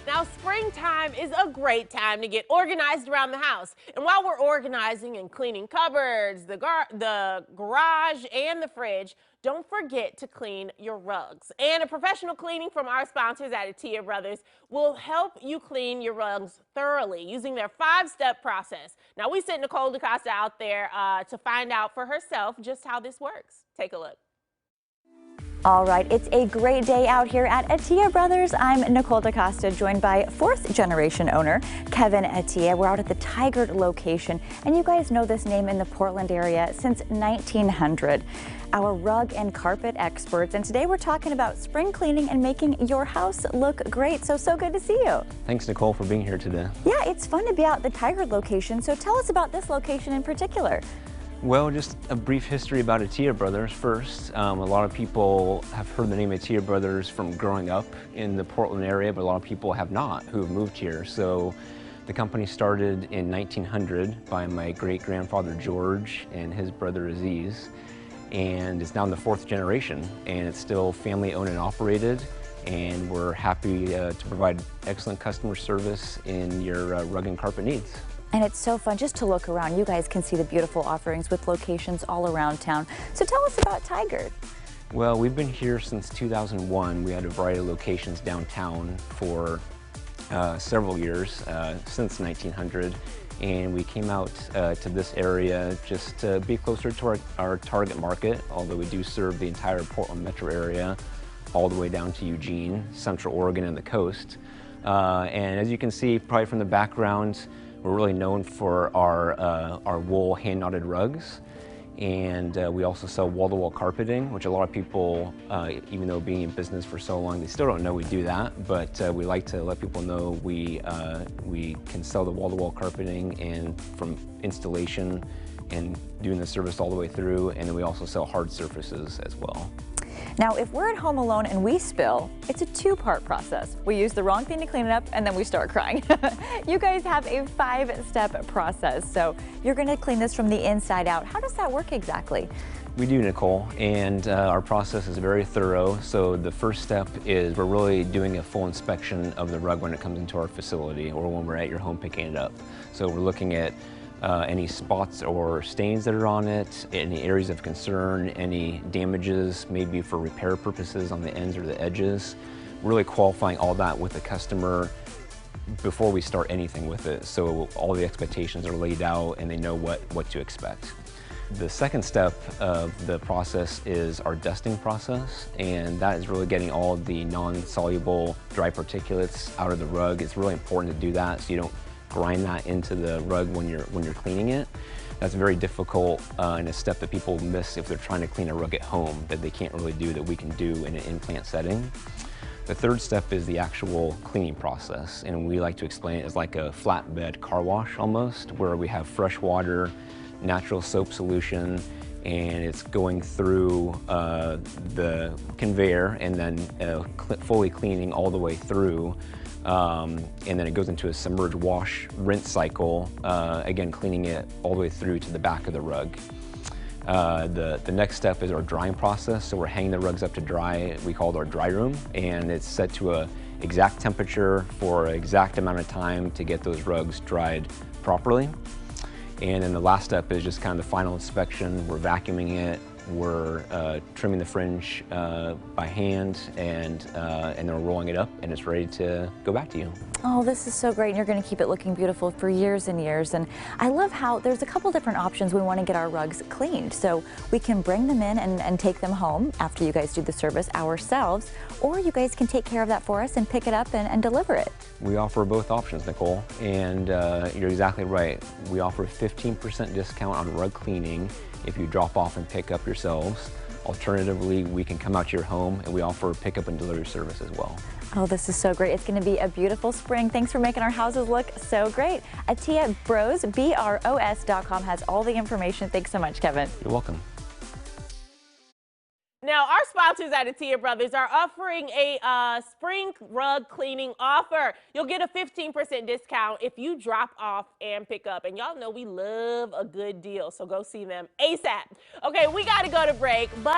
Now, springtime is a great time to get organized around the house. And while we're organizing and cleaning cupboards, the garage, and the fridge, don't forget to clean your rugs. And a professional cleaning from our sponsors at Atiyeh Brothers will help you clean your rugs thoroughly using their 5-step process. Now, we sent Nicole DeCosta out there to find out for herself just how this works. Take a look. All right, it's a great day out here at Atiyeh Brothers. I'm Nicole DeCosta, joined by fourth-generation owner Kevin Atiyeh. We're out at the Tigard location, and you guys know this name in the Portland area since 1900. Our rug and carpet experts, and today we're talking about spring cleaning and making your house look great. So good to see you. Thanks, Nicole, for being here today. Yeah, it's fun to be out at the Tigard location. So tell us about this location in particular. Well, just a brief history about Atiyeh Brothers first. A lot of people have heard the name Atiyeh Brothers from growing up in the Portland area, but a lot of people have not who have moved here. So the company started in 1900 by my great-grandfather George and his brother Aziz, and it's now in the 4th generation, and it's still family owned and operated, and we're happy to provide excellent customer service in your rug and carpet needs. And it's so fun just to look around. You guys can see the beautiful offerings with locations all around town. So tell us about Tigard. Well, we've been here since 2001. We had a variety of locations downtown for several years, since 1900. And we came out to this area just to be closer to our target market, although we do serve the entire Portland metro area, all the way down to Eugene, Central Oregon, and the coast. And as you can see, probably from the background, we're really known for our wool hand-knotted rugs, and we also sell wall-to-wall carpeting, which a lot of people, even though being in business for so long, they still don't know we do that. But we like to let people know we can sell the wall-to-wall carpeting, and from installation and doing the service all the way through, and then we also sell hard surfaces as well. Now, if we're at home alone and we spill, it's a 2-part process. We use the wrong thing to clean it up, and then we start crying. You guys have a 5-step process, so you're going to clean this from the inside out. How does that work exactly? We do, Nicole, and our process is very thorough. So the first step is we're really doing a full inspection of the rug when it comes into our facility or when we're at your home picking it up. So we're looking at any spots or stains that are on it, any areas of concern, any damages, maybe for repair purposes on the ends or the edges. Really qualifying all that with the customer before we start anything with it, so all the expectations are laid out and they know what to expect. The second step of the process is our dusting process, and that is really getting all the non-soluble dry particulates out of the rug. It's really important to do that so you don't grind that into the rug when you're cleaning it. That's very difficult and a step that people miss if they're trying to clean a rug at home that they can't really do that we can do in an in-plant setting. The third step is the actual cleaning process, and we like to explain it as like a flatbed car wash almost, where we have fresh water, natural soap solution, and it's going through the conveyor and then fully cleaning all the way through. And then it goes into a submerged wash rinse cycle, again cleaning it all the way through to the back of the rug. The next step is our drying process. So we're hanging the rugs up to dry. We call it our dry room, and it's set to an exact temperature for an exact amount of time to get those rugs dried properly. And then the last step is just kind of the final inspection. We're vacuuming it. We're trimming the fringe by hand, and then we're rolling it up, and it's ready to go back to you. Oh, this is so great, and you're going to keep it looking beautiful for years and years. And I love how there's a couple different options. We want to get our rugs cleaned, so we can bring them in and take them home after you guys do the service ourselves, or you guys can take care of that for us and pick it up and deliver it. We offer both options, Nicole, and you're exactly right. We offer a 15% discount on rug cleaning if you drop off and pick up yourselves. Alternatively, we can come out to your home, and we offer pickup and delivery service as well. Oh, this is so great. It's going to be a beautiful spring. Thanks for making our houses look so great. Atiyeh Bros, BROS.com has all the information. Thanks so much, Kevin. You're welcome. Now, our sponsors at Atiyeh Brothers are offering a spring rug cleaning offer. You'll get a 15% discount if you drop off and pick up. And y'all know we love a good deal, so go see them ASAP. Okay, we got to go to break, but